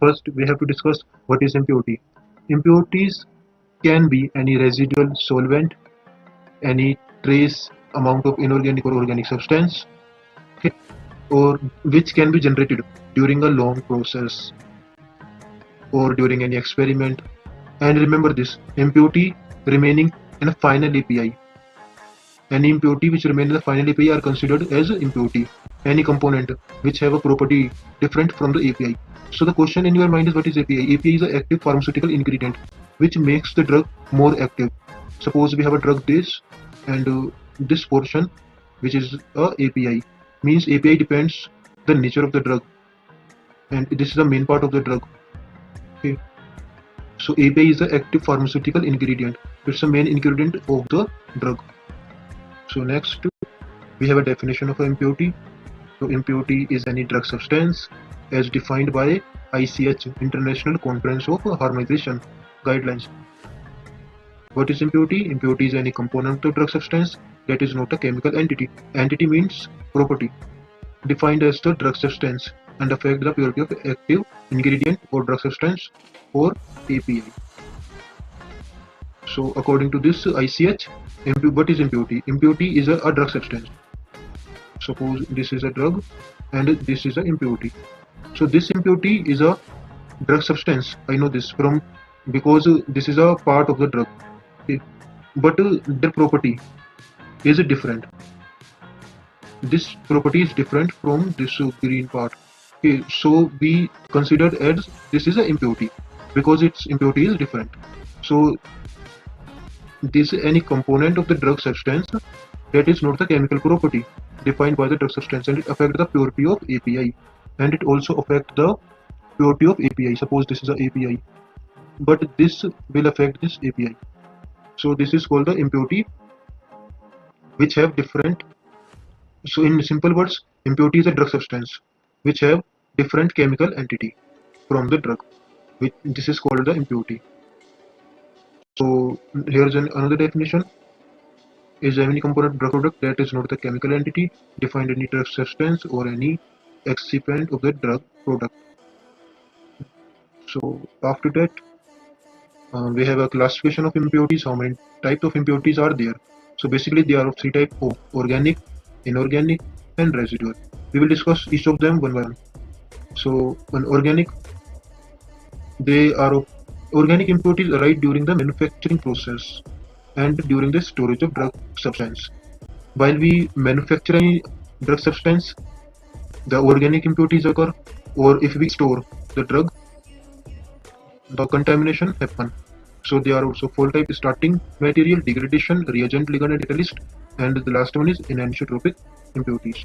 First, we have to discuss what is impurity. Impurities can be any residual solvent, any trace amount of inorganic or organic substance, okay, or which can be generated during a long process or during any experiment. And remember this, impurity remaining in a final API. Any impurity which remain in the final API are considered as impurity. Any component which have a property different from the API. So the question in your mind is, what is API? API is an active pharmaceutical ingredient which makes the drug more active. Suppose we have a drug this, and this portion which is a API, means API depends the nature of the drug, and this is the main part of the drug. Okay. So API is the active pharmaceutical ingredient. It's the main ingredient of the drug. So next we have a definition of impurity. So impurity is any drug substance as defined by ICH, International Conference of Harmonization Guidelines. What is impurity? Impurity is any component of drug substance that is not a chemical entity. Entity means property, defined as the drug substance and affect the purity of active ingredient or drug substance or API. So according to this ICH, what is impurity? Impurity is a drug substance. Suppose this is a drug and this is an impurity. So this impurity is a drug substance. I know this from because this is a part of the drug. Okay. But the property is different. This property is different from this green part. Okay. So we consider as this is an impurity because its impurity is different. So this is any component of the drug substance that is not the chemical property defined by the drug substance, and it affects the purity of API, and it also affects the purity of API. Suppose this is a API, but this will affect this API. So this is called the impurity which have different. So in simple words, impurity is a drug substance which have different chemical entity from the drug. This is called the impurity. So here's another definition. Is any component drug product that is not the chemical entity defined any drug substance or any excipient of the drug product. So after that, we have a classification of impurities. How many types of impurities are there? So basically there are three types of organic, inorganic and residual. We will discuss each of them one by one. So on organic, they are organic impurities arise during the manufacturing process and during the storage of drug substance. While we manufacture any drug substance, the organic impurities occur, or if we store the drug, the contamination happen. So there are also four types: starting material, degradation, reagent, ligand, and catalyst, and the last one is anisotropic impurities.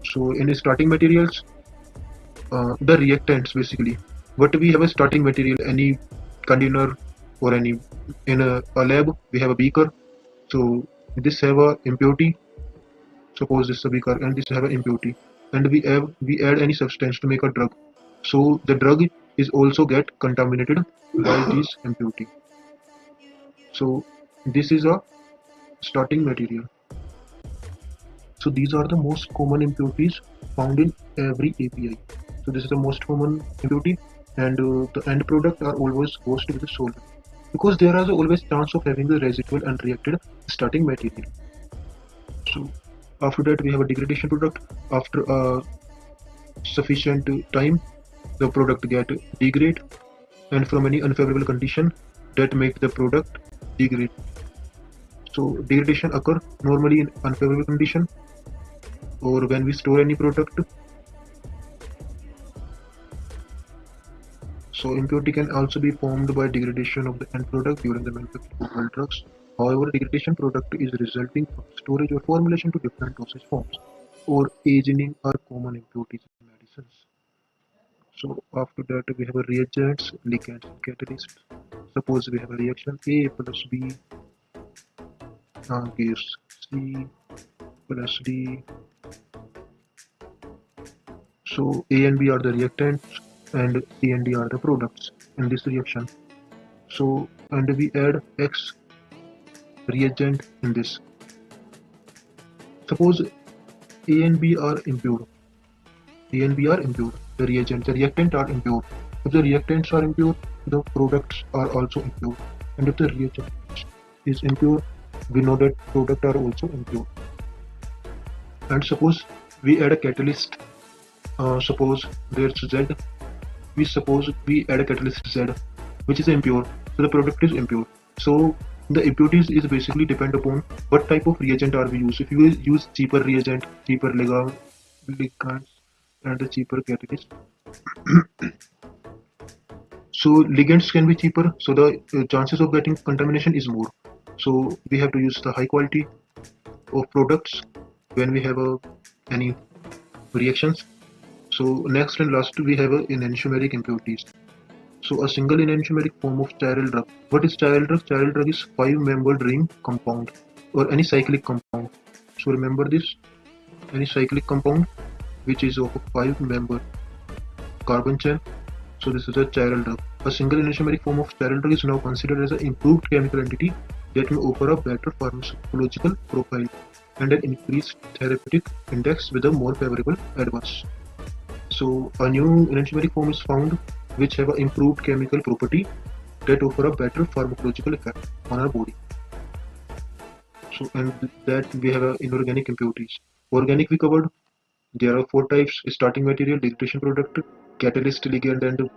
So in starting materials, the reactants basically. What we have a starting material, any container or any in a lab, we have a beaker. So this have a impurity. Suppose this is a beaker and this have an impurity, and we add any substance to make a drug. So the drug is also get contaminated by this impurity. So this is a starting material. So these are the most common impurities found in every API. So this is the most common impurity, and the end product are always washed with the solvent because there is always chance of having the residual unreacted starting material. So after that we have a degradation product. After a sufficient time, the product get degrade, and from any unfavorable condition that make the product degrade. So degradation occur normally in unfavorable condition or when we store any product. So impurity can also be formed by degradation of the end product during the manufacture of all drugs. However, degradation product is resulting from storage or formulation to different dosage forms, or aging are common impurities in medicines. So after that we have a reagents, ligands, and catalysts. Suppose we have a reaction A plus B gives C plus D. So A and B are the reactants and C and D are the products in this reaction. So and we add X reagent in this. Suppose A and B are impure. A and B are impure. The reagent are impure. If the reactants are impure, the products are also impure. And if the reagent is impure, we know that products are also impure. And suppose we add a catalyst, suppose there's Z, suppose we add a catalyst Z, which is impure, so the product is impure. So the impurities is basically depend upon what type of reagent are we use. If you use cheaper reagent, cheaper ligands, and the cheaper catalyst, so ligands can be cheaper, so the chances of getting contamination is more. So we have to use the high quality of products when we have any reactions. So next and last we have enantiomeric impurities. So a single enantiomeric form of chiral drug. What is chiral drug? Chiral drug is 5-membered ring compound or any cyclic compound. So remember this, any cyclic compound which is of a 5-member carbon chain. So this is a chiral drug. A single enantiomeric form of chiral drug is now considered as an improved chemical entity that may offer a better pharmacological profile and an increased therapeutic index with a more favorable adverse. So a new enantiomeric form is found which have an improved chemical property that offer a better pharmacological effect on our body. So and that we have inorganic impurities. Organic we covered. There are 4 types: starting material, degradation product, catalyst, ligand and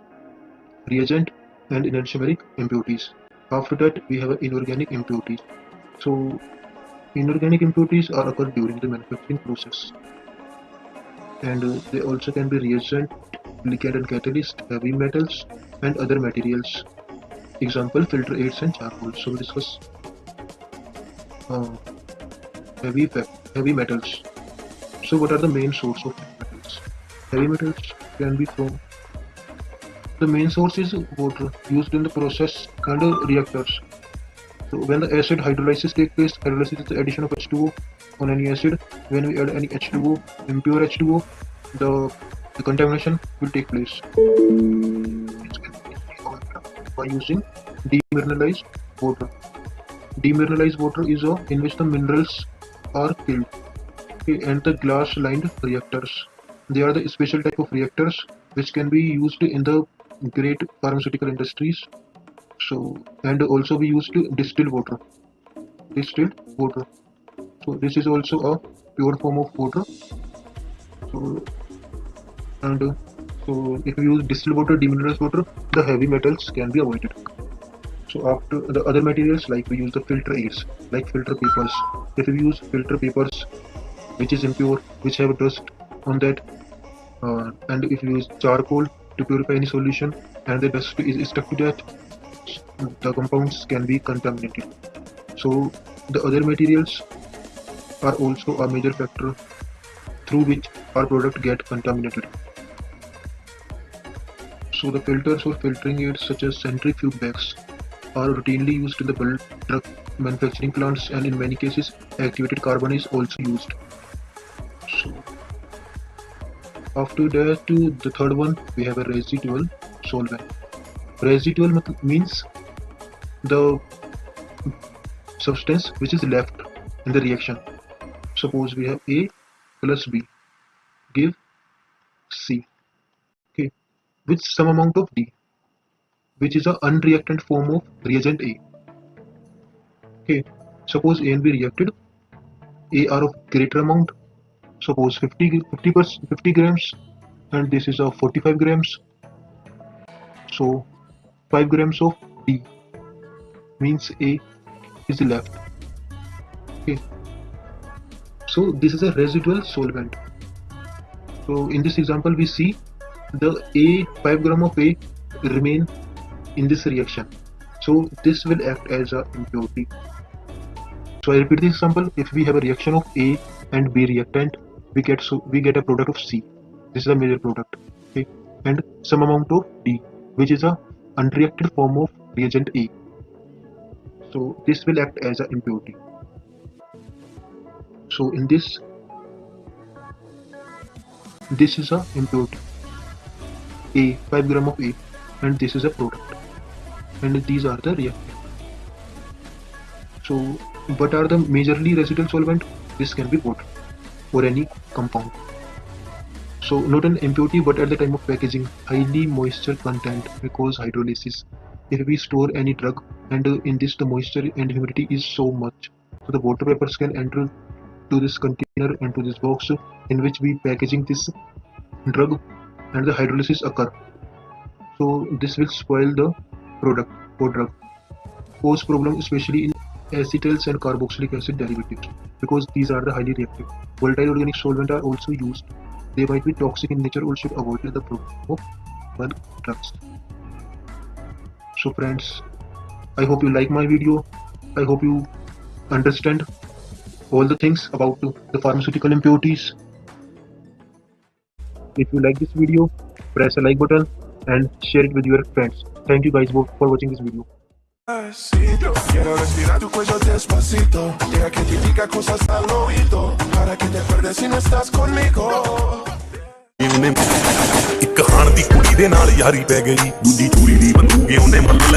reagent, and enantiomeric impurities. After that we have inorganic impurities. So inorganic impurities are occurred during the manufacturing process, and they also can be reagent, ligand and catalyst, heavy metals and other materials. Example, filter aids and charcoal. So we discuss uh, heavy metals. So what are the main source of heavy metals? Heavy metals can be from the main source is water used in the process and reactors. So when the acid hydrolysis takes place, hydrolysis is the addition of H2O on any acid. When we add any H2O, impure H2O, the contamination will take place. It can be easily by using demineralized water. Demineralized water is in which the minerals are killed. Okay, and the glass lined reactors. They are the special type of reactors which can be used in the great pharmaceutical industries. So and also we used to distill water. Distilled water. So this is also a pure form of water. So and so if we use distilled water, demineralized water, the heavy metals can be avoided. So after the other materials, like we use the filter aids, like filter papers. If we use filter papers which is impure, which have dust on that, and if you use charcoal to purify any solution and the dust is stuck to that, the compounds can be contaminated. So the other materials are also a major factor through which our product get contaminated. So the filters or filtering aids such as centrifuge bags are routinely used in the bulk drug manufacturing plants, and in many cases activated carbon is also used. So after that, the third one, we have a residual solvent. Residual means the substance which is left in the reaction. Suppose we have A plus B give C, okay, with some amount of D, which is a unreactant form of reagent A. Okay, suppose A and B reacted, A are of greater amount, suppose 50 grams, and this is a 45 grams. So 5 grams of D means A is left. Okay, so this is a residual solvent. So in this example we see the 5 gram of A remain in this reaction. So this will act as a impurity. So I repeat this example. If we have a reaction of A and B reactant, we get a product of C. This is a major product. Okay, and some amount of D, which is a unreacted form of reagent A. So this will act as an impurity. So in this is a impurity. A 5 gram of A, and this is a product, and these are the reactants. So what are the majorly residual solvent? This can be water or any compound. So not an impurity, but at the time of packaging, highly moisture content may cause hydrolysis. If we store any drug and in this the moisture and humidity is so much, so the water vapors can enter to this container and to this box in which we packaging this drug, and the hydrolysis occur. So this will spoil the product or drug, cause problem especially in acetals and carboxylic acid derivatives, because these are the highly reactive. Volatile organic solvents are also used. They might be toxic in nature or should avoid the problem of bulk drugs. So friends, I hope you like my video. I hope you understand all the things about the pharmaceutical impurities. If you like this video, press a like button and share it with your friends. Thank you guys both for watching this video. Quiero respirar tu cuello despacito. Deja que te diga cosas al oído, para que te acuerdes si no estás conmigo. ਇੱਕ ਖਾਣ ਦੀ ਕੁੜੀ ਦੇ ਨਾਲ ਯਾਰੀ ਪੈ ਗਈ, ਦੂਜੀ ਚੂੜੀ ਦੀ ਬੰਦੂਕ ਉਹਨੇ ਮੰਨ ਲੈ।